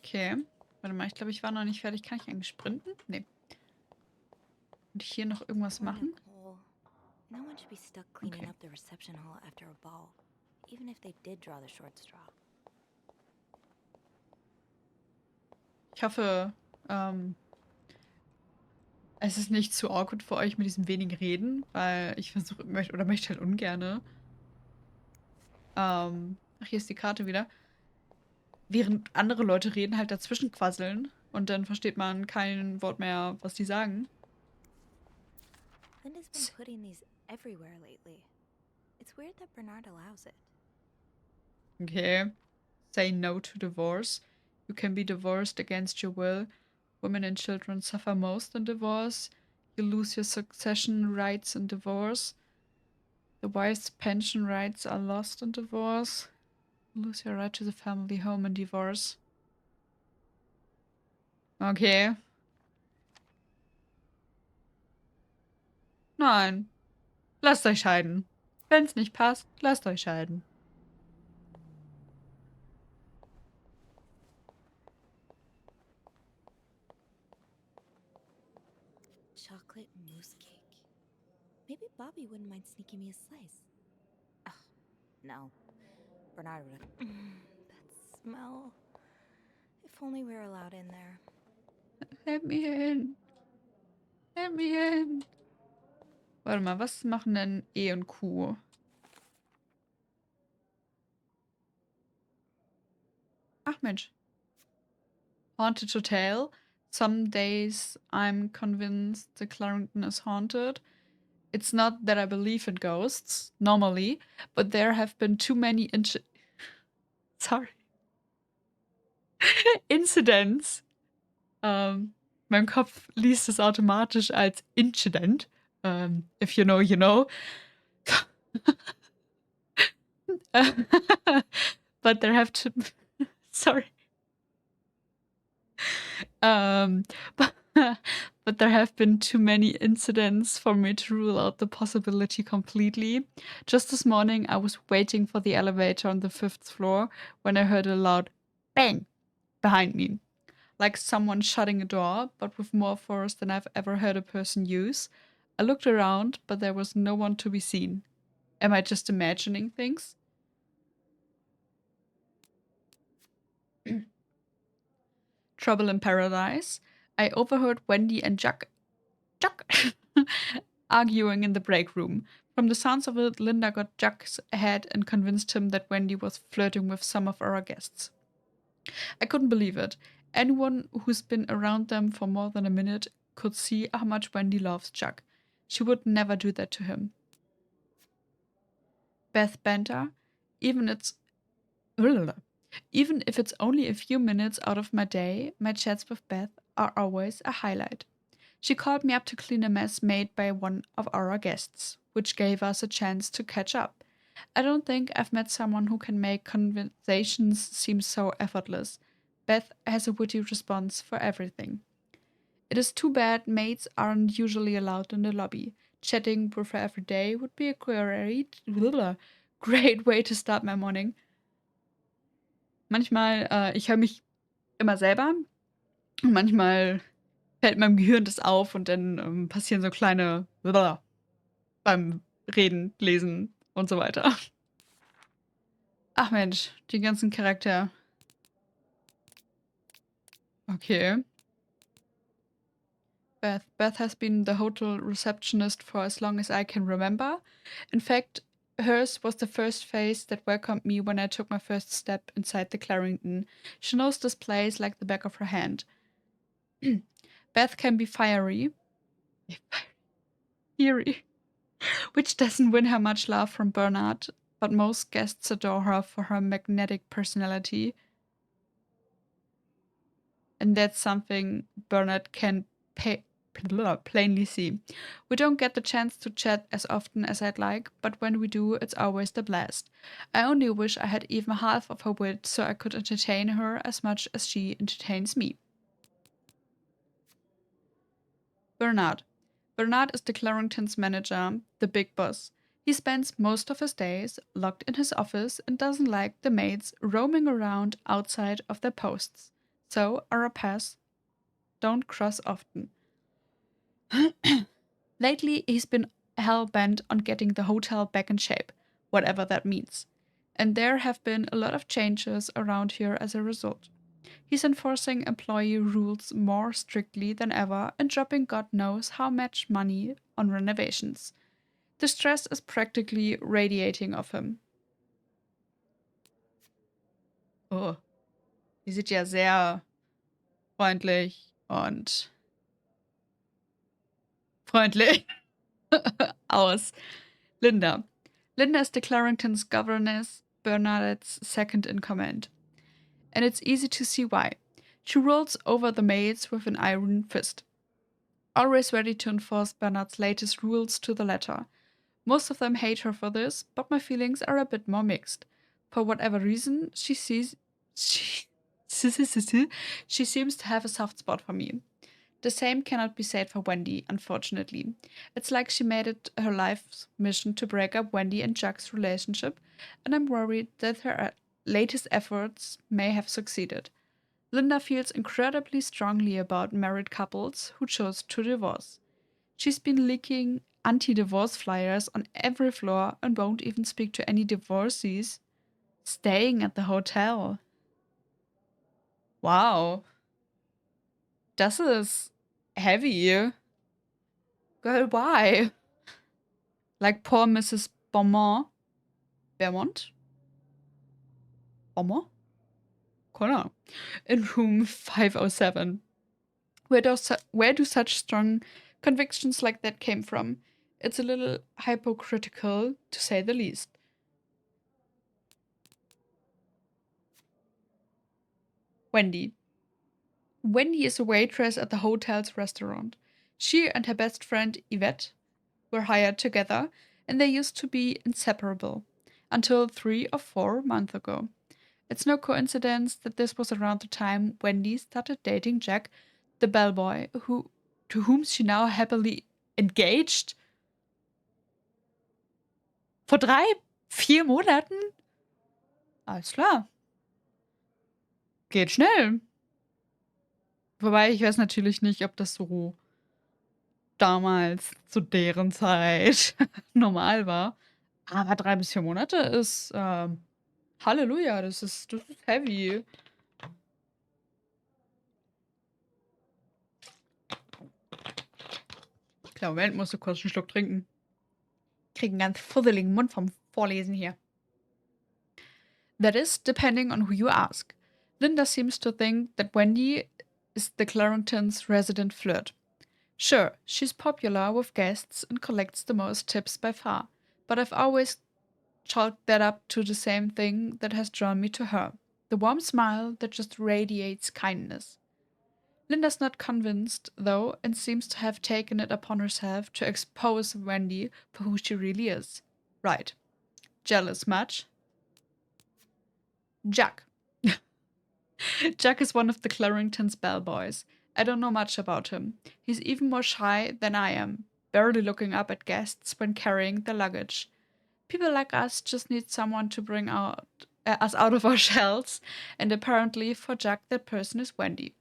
Okay. Warte mal, ich glaube, ich war noch nicht fertig. Kann ich eigentlich sprinten? Nee. Und hier noch irgendwas Poor machen? Nicole. No one should be stuck cleaning Okay. up the reception hall after a ball, even if they did draw the short straw. Ich hoffe, es ist nicht zu awkward für euch mit diesem wenigen Reden, weil ich versuche, möchte halt ungerne. Ach, hier ist die Karte wieder. Während andere Leute reden, halt dazwischen quasseln und dann versteht man kein Wort mehr, was die sagen. Linda's been putting these everywhere lately. It's weird that Bernard allows it. Okay. Say no to divorce. You can be divorced against your will. Women and children suffer most in divorce. You lose your succession rights in divorce. The wife's pension rights are lost in divorce. You lose your right to the family home in divorce. Okay. Nein. Lasst euch scheiden. Wenn's nicht passt, lasst euch scheiden. Chocolate mousse cake. Maybe Bobby wouldn't mind sneaking me a slice. Ugh, no. Bernard would have. That smell. If only we were allowed in there. Let me in. Let me in. Warte mal, was machen denn E und Q? Ach Mensch. Haunted Hotel. Some days I'm convinced the Clarendon is haunted. It's not that I believe in ghosts, normally, but there have been too many sorry. Incidents. Mein Kopf liest es automatisch als Incident. If you know, you know. But there have to. Sorry. But, but there have been too many incidents for me to rule out the possibility completely. Just this morning, I was waiting for the elevator on the 5th floor when I heard a loud bang behind me. Like someone shutting a door, but with more force than I've ever heard a person use. I looked around, but there was no one to be seen. Am I just imagining things? Trouble in Paradise. I overheard Wendy and Chuck arguing in the break room. From the sounds of it, Linda got Chuck's head and convinced him that Wendy was flirting with some of our guests. I couldn't believe it. Anyone who's been around them for more than a minute could see how much Wendy loves Chuck. She would never do that to him. Beth Benter, even it's even if it's only a few minutes out of my day, my chats with Beth are always a highlight. She called me up to clean a mess made by one of our guests, which gave us a chance to catch up. I don't think I've met someone who can make conversations seem so effortless. Beth has a witty response for everything. It is too bad maids aren't usually allowed in the lobby. Chatting with her every day would be a great way to start my morning. Manchmal, ich höre mich immer selber und manchmal fällt meinem Gehirn das auf und dann passieren so kleine beim Reden, Lesen und so weiter. Ach Mensch, die ganzen Charaktere. Okay. Beth. Beth has been the hotel receptionist for as long as I can remember. In fact, hers was the first face that welcomed me when I took my first step inside the Clarendon. She knows this place like the back of her hand. Beth can be fiery. Fiery. Which doesn't win her much love from Bernard, but most guests adore her for her magnetic personality. And that's something Bernard can plainly see. We don't get the chance to chat as often as I'd like, but when we do, it's always the blast. I only wish I had even half of her wit so I could entertain her as much as she entertains me. Bernard. Bernard is the Clarendon's manager, the big boss. He spends most of his days locked in his office and doesn't like the maids roaming around outside of their posts. So, our paths don't cross often. Lately, he's been hell bent on getting the hotel back in shape, whatever that means. And there have been a lot of changes around here as a result. He's enforcing employee rules more strictly than ever and dropping God knows how much money on renovations. The stress is practically radiating off him. Oh, die sieht ja sehr freundlich und freundlich aus. Linda. Linda is the Clarendon's governess, Bernadette's second in command. And it's easy to see why. She rules over the maids with an iron fist, always ready to enforce Bernard's latest rules to the letter. Most of them hate her for this, but my feelings are a bit more mixed. For whatever reason, she she seems to have a soft spot for me. The same cannot be said for Wendy, unfortunately. It's like she made it her life's mission to break up Wendy and Jack's relationship, and I'm worried that her latest efforts may have succeeded. Linda feels incredibly strongly about married couples who chose to divorce. She's been leaking anti divorce flyers on every floor and won't even speak to any divorcees staying at the hotel. Wow, das ist heavy. Girl, why? Like poor Mrs. Beaumont? Beaumont? Keine Ahnung. In room 507. Where do such strong convictions like that came from? It's a little hypocritical, to say the least. Wendy. Wendy is a waitress at the hotel's restaurant. She and her best friend Yvette were hired together, and they used to be inseparable until 3 or 4 months ago. It's no coincidence that this was around the time Wendy started dating Jack, the bellboy, to whom she now happily engaged. Vor 3, 4 Monaten? Alles klar. Geht schnell. Wobei ich weiß natürlich nicht, ob das so damals zu deren Zeit normal war. Aber 3 bis 4 Monate ist Halleluja, das ist heavy. Klar, Moment, musst du kurz einen Schluck trinken. Krieg einen ganz fusseligen Mund vom Vorlesen hier. That is, depending on who you ask. Linda seems to think that Wendy is the Clarendon's resident flirt. Sure, she's popular with guests and collects the most tips by far, but I've always chalked that up to the same thing that has drawn me to her, the warm smile that just radiates kindness. Linda's not convinced, though, and seems to have taken it upon herself to expose Wendy for who she really is. Right. Jealous much? Jack. Jack is one of the Clarendon's bellboys. I don't know much about him. He's even more shy than I am, barely looking up at guests when carrying their luggage. People like us just need someone to bring us out of our shells, and apparently for Jack that person is Wendy.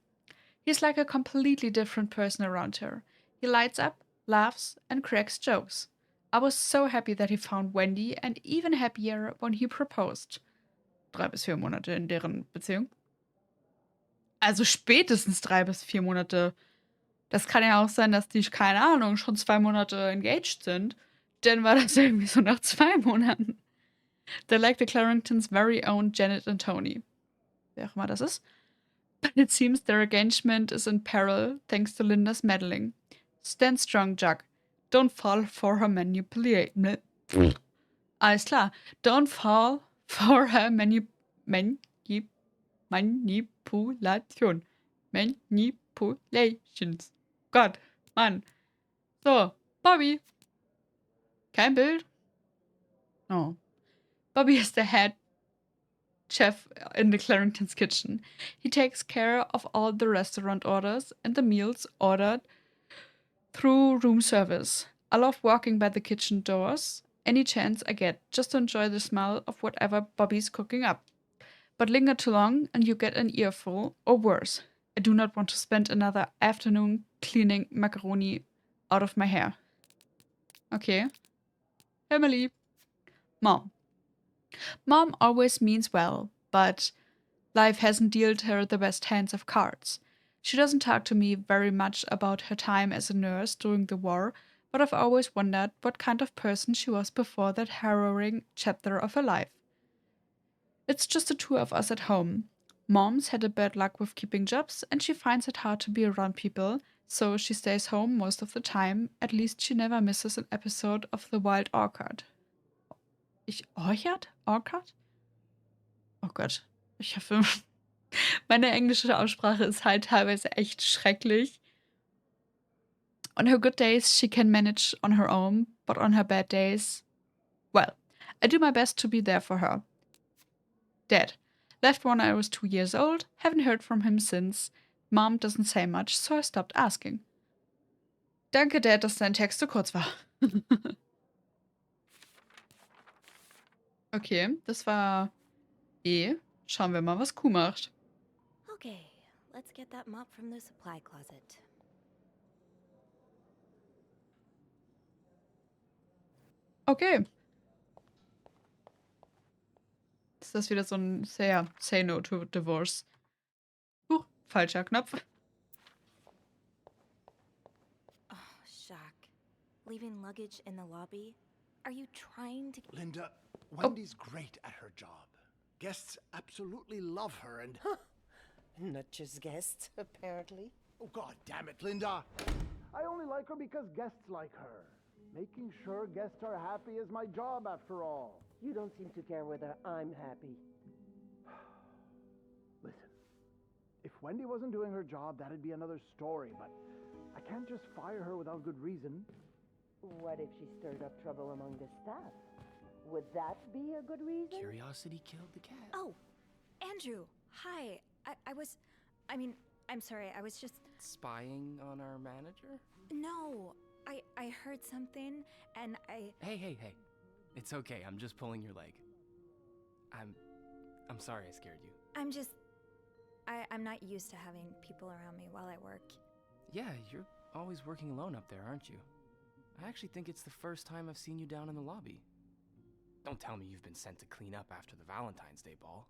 He's like a completely different person around her. He lights up, laughs, and cracks jokes. I was so happy that he found Wendy and even happier when he proposed. 3 bis 4 Monate in deren Beziehung. Also spätestens 3 bis 4 Monate. Das kann ja auch sein, dass die, keine Ahnung, schon 2 Monate engaged sind. Dann war das irgendwie so nach 2 Monaten. They're like the Clarendon's very own Janet and Tony. Wer auch immer das ist. But it seems their engagement is in peril thanks to Linda's meddling. Stand strong, Jack. Don't fall for her manipulation. Alles klar. Don't fall for her Manipulation. Manipulations. Gott, Mann. So, Bobby. Kein Bild? Oh. Bobby is the head chef in the Clarendon's kitchen. He takes care of all the restaurant orders and the meals ordered through room service. I love walking by the kitchen doors any chance I get just to enjoy the smell of whatever Bobby's cooking up. but linger too long and you get an earful, or worse. I do not want to spend another afternoon cleaning macaroni out of my hair. Okay. Emily. Mom. Mom always means well, but life hasn't dealt her the best hands of cards. She doesn't talk to me very much about her time as a nurse during the war, but I've always wondered what kind of person she was before that harrowing chapter of her life. It's just the two of us at home. Mom's had a bad luck with keeping jobs, and she finds it hard to be around people, so she stays home most of the time. At least she never misses an episode of The Wild Orchid. Orchid? Orchid? Oh Gott. Ich hoffe, meine englische Aussprache ist halt teilweise echt schrecklich. On her good days, she can manage on her own, but on her bad days, well, I do my best to be there for her. Dad. Left when I was 2 years old, haven't heard from him since. Mom doesn't say much, so I stopped asking. Danke, Dad, dass dein Text so kurz war. Okay, das war E. Schauen wir mal, was Q macht. Okay, let's get that mop from the supply closet. Okay. Ist das wieder so ein Say no to divorce? Falscher Knopf. Oh, Shock. Leaving luggage in the lobby? Are you trying to... Linda, Wendy's great at her job. Guests absolutely love her and... Not just guests, apparently. Oh, God damn it, Linda! I only like her because guests like her. Making sure guests are happy is my job, after all. You don't seem to care whether I'm happy. Listen, if Wendy wasn't doing her job, that'd be another story, but I can't just fire her without good reason. What if she stirred up trouble among the staff? Would that be a good reason? Curiosity killed the cat. Oh, Andrew, hi. I'm sorry, I was just... Spying on our manager? No, I heard something, and I... Hey. It's okay, I'm just pulling your leg. I'm sorry I scared you. I'm not used to having people around me while I work. Yeah, you're always working alone up there, aren't you? I actually think it's the first time I've seen you down in the lobby. Don't tell me you've been sent to clean up after the Valentine's Day ball.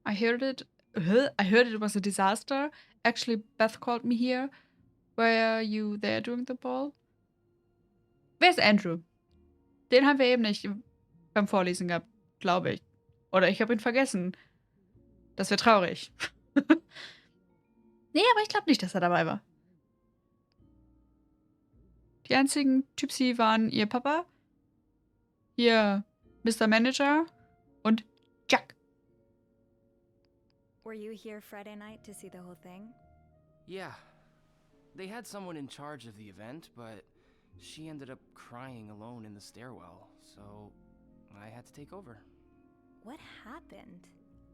I heard it was a disaster. Actually, Beth called me here. Were you there during the ball? Wer ist Andrew? Den haben wir eben nicht beim Vorlesen gehabt, glaube ich. Oder ich habe ihn vergessen. Das wäre traurig. Nee, aber ich glaube nicht, dass er dabei war. Die einzigen Typsi waren ihr Papa, ihr Mr. Manager und Jack. Were you here Friday night to see the whole thing? Yeah. They had someone in charge of the event, but she ended up crying alone in the stairwell, so I had to take over. What happened?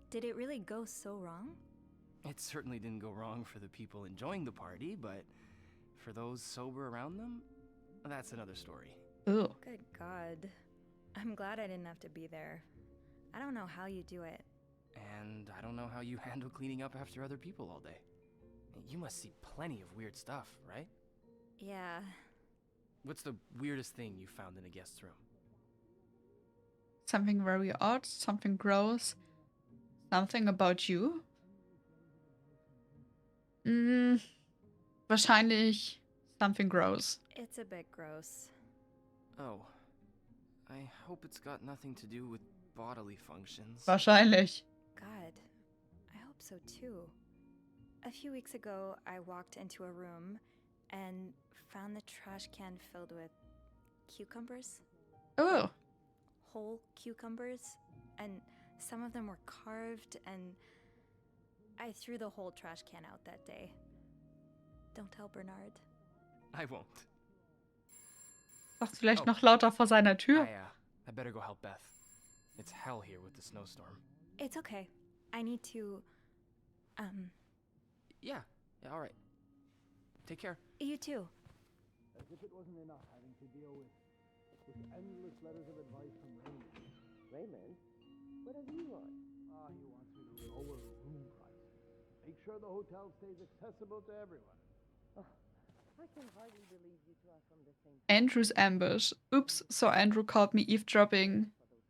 Did it really go so wrong? It certainly didn't go wrong for the people enjoying the party, but for those sober around them, that's another story. Ugh. Good God. I'm glad I didn't have to be there. I don't know how you do it. And I don't know how you handle cleaning up after other people all day. You must see plenty of weird stuff, right? Yeah. What's the weirdest thing you found in a guest's room? Something very odd, something gross, something about you. Wahrscheinlich something gross. It's a bit gross. Oh. I hope it's got nothing to do with bodily functions. Wahrscheinlich. God, I hope so too. A few weeks ago, I walked into a room and found the trash can filled with cucumbers. Oh. Whole cucumbers. And some of them were carved, and I threw the whole trash can out that day. Don't tell Bernard. I won't. Sag's vielleicht noch lauter vor seiner Tür. I better go help Beth. It's hell here with the snowstorm. It's okay. I need to, Yeah, all right. Take care. You too. As if it wasn't enough having to deal with endless letters of advice from Raymond. Raymond? What does he want? He wants me to lower room prices. Make sure the hotel stays accessible to everyone. Oh, I can hardly believe you two are from the same. Andrew's ambush. Oops, so Andrew called me eavesdropping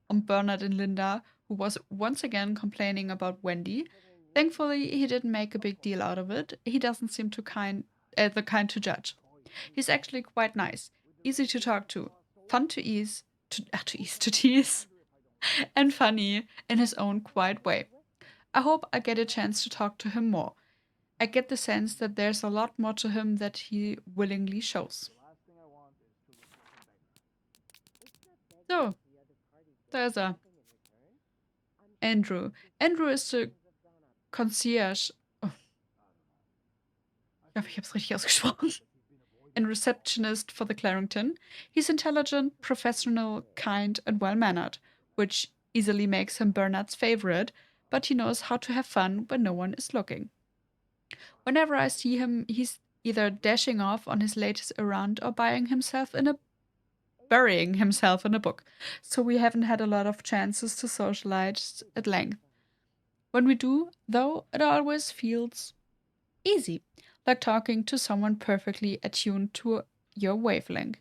on Bernard and Linda, who was once again complaining about Wendy. Thankfully, he didn't make a big deal out of it. He doesn't seem the kind to judge. He's actually quite nice, easy to talk to, fun to to tease, and funny in his own quiet way. I hope I get a chance to talk to him more. I get the sense that there's a lot more to him that he willingly shows. The last thing I want is to look like a beggar. So, da ist er. Andrew. Andrew ist the concierge. Oh, ich hoffe, ich habe es richtig ausgesprochen. And receptionist for the Clarendon. He's intelligent, professional, kind, and well mannered, which easily makes him Bernard's favorite, but he knows how to have fun when no one is looking. Whenever I see him, he's either dashing off on his latest errand or burying himself in a book, so we haven't had a lot of chances to socialize at length. When we do, though, it always feels easy, like talking to someone perfectly attuned to your wavelength.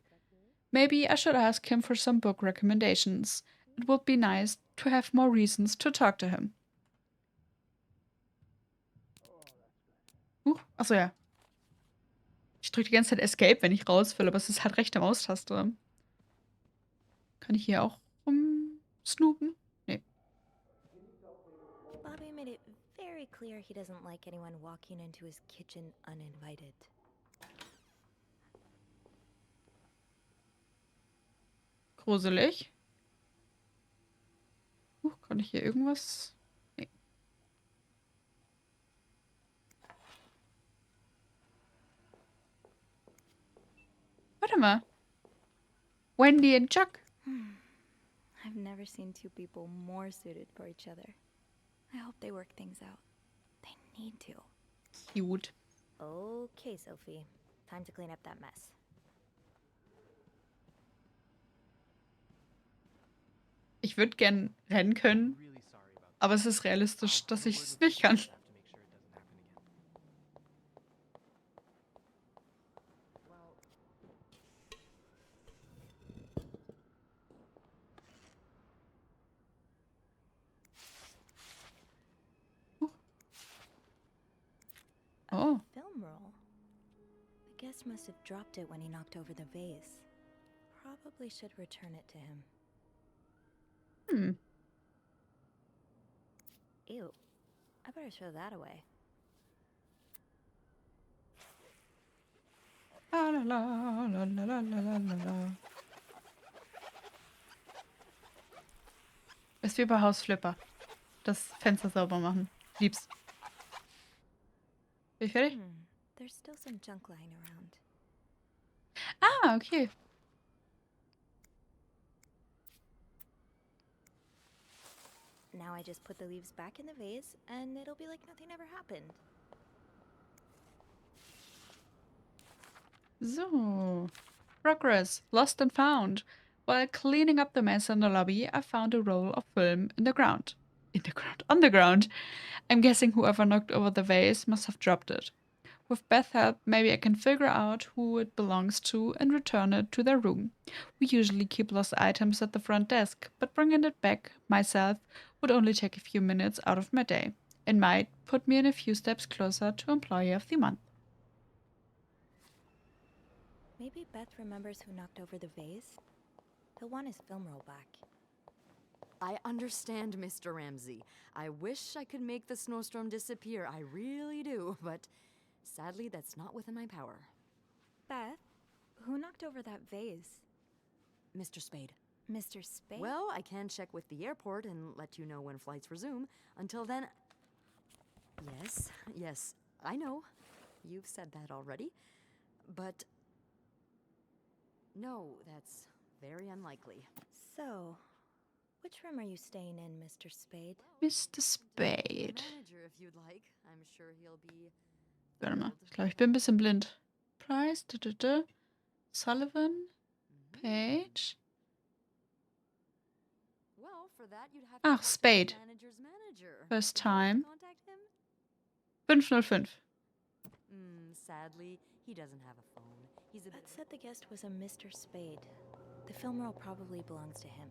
Maybe I should ask him for some book recommendations. It would be nice to have more reasons to talk to him. Achso, ja. Ich drücke die ganze Zeit Escape, wenn ich raus will, aber es ist halt rechte Maustaste. Kann ich hier auch rumsnoopen? Nee. Bobby made it very clear he doesn't like anyone walking into his kitchen uninvited. Gruselig. Kann ich hier irgendwas? Nee. Warte mal. Wendy and Chuck. I've never seen two people more suited for each other. I hope they work things out. They need to. Cute. Okay, Sophie. Time to clean up that mess. Ich würde gern rennen können, Really sorry about that. aber es ist realistisch, dass ich es nicht kann. Have to make sure it doesn't happen again. Oh. Film roll. The guest must have dropped it when he knocked over the vase. Probably should return it to him. Ew. I better throw that away. La la la la la la la la. Ist wie bei Hausflipper. Das Fenster sauber machen. Lieb's. Bin ich fertig? There's still some junk lying around. Ah, okay. Now I just put the leaves back in the vase, and it'll be like nothing ever happened. So. Progress. Lost and found. While cleaning up the mess in the lobby, I found a roll of film in the ground. On the ground. I'm guessing whoever knocked over the vase must have dropped it. With Beth's help, maybe I can figure out who it belongs to and return it to their room. We usually keep lost items at the front desk, but bringing it back myself would only take a few minutes out of my day and might put me in a few steps closer to Employee of the Month. Maybe Beth remembers who knocked over the vase. He'll want his film roll back. I understand, Mr. Ramsey. I wish I could make the snowstorm disappear. I really do, but sadly, that's not within my power. Beth, who knocked over that vase? Mr. Spade. Mr. Spade? Well, I can check with the airport and let you know when flights resume. Until then... Yes, I know. You've said that already. But... no, that's very unlikely. So, which room are you staying in, Mr. Spade? Mr. Spade. Manager, if you'd like. I'm sure he'll be... Warte mal, ich glaube, ich bin ein bisschen blind. Price, Sullivan, Page. Well, for that, you'd have to talk to the Spade. manager's manager. First Would you like to time. contact him? 505. Sadly, he doesn't have a phone. He's a Beth said the guest was a Mr. Spade. The film roll probably belongs to him.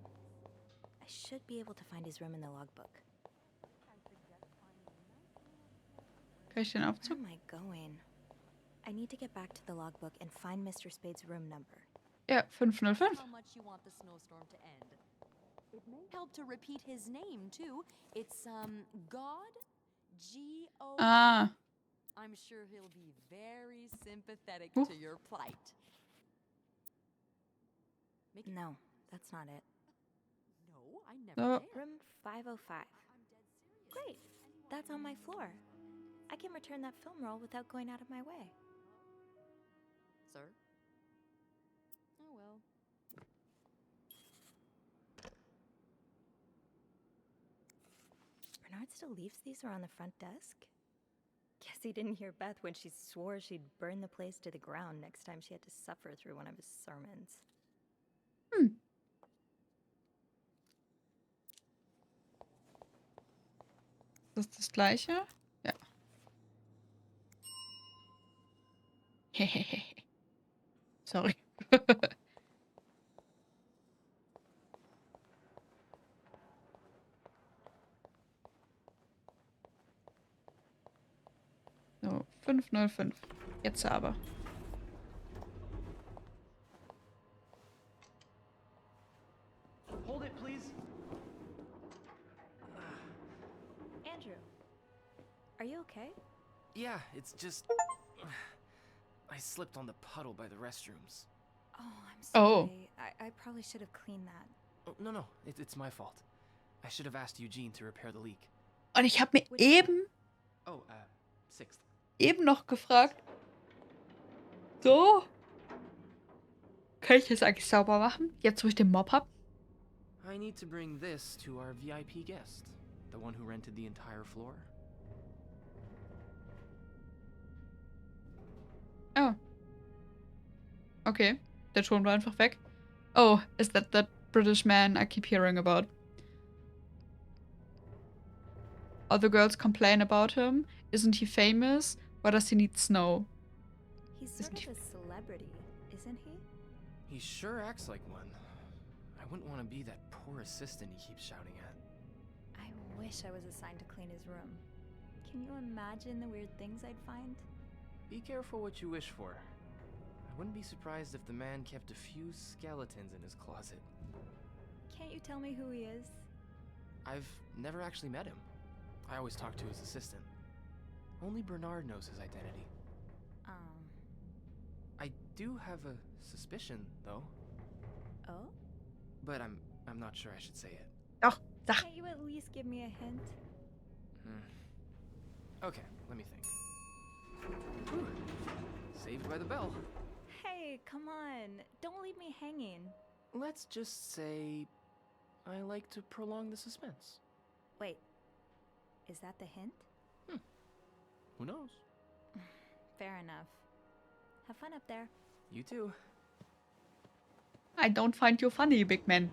I should be able to find his room in the logbook. Kann ich den Where Aufzug? am I going? I need to get back to the logbook and find Mr. Spade's room number. Ja, 505. how much you want the snowstorm to end. It may help to repeat his name, too. It's, God, G-O... Ah, I'm sure he'll be very sympathetic Ooh. to your plight. No, that's not it. No, I never No. dare. Room 505. Great. That's on my floor. I can return that film roll without going out of my way. Sir? Oh, well. Bernard still leaves these around the front desk? Guess he didn't hear Beth when she swore she'd burn the place to the ground next time she had to suffer through one of his sermons. ist das das gleiche? Ja. Hehehe. Sorry. So, 505. Jetzt aber. Hold it, please. Andrew, are you okay? Yeah, it's just... I slipped on the puddle by the restrooms. Oh, I'm Oh. sorry. I probably should have cleaned that. Oh, no, it's my fault. I should have asked Eugene to repair the leak. Und ich habe mir eben Oh, 6th. noch gefragt, so, kann ich das eigentlich sauber machen, jetzt wo ich den Mob habe? I need to bring this to our VIP guest, the one who rented the entire floor. Oh. Okay, der Ton war einfach weg. Oh, is that British man I keep hearing about? Other girls complain about him. Isn't he famous? Why does he need snow? He's Isn't sort of a celebrity, isn't he? He sure acts like one. I wouldn't want to be that poor assistant he keeps shouting at. I wish I was assigned to clean his room. Can you imagine the weird things I'd find? Be careful what you wish for. I wouldn't be surprised if the man kept a few skeletons in his closet. Can't you tell me who he is? I've never actually met him. I always talk to his assistant. Only Bernard knows his identity. I do have a suspicion, though, Oh? but I'm not sure I should say it. Ach, sag. Can't you at least give me a hint? Okay, let me think. Whew. Saved by the bell. Hey, come on. Don't leave me hanging. Let's just say I like to prolong the suspense. Wait. Is that the hint? Who knows? Fair enough. Have fun up there. You too. I don't find you funny, big man.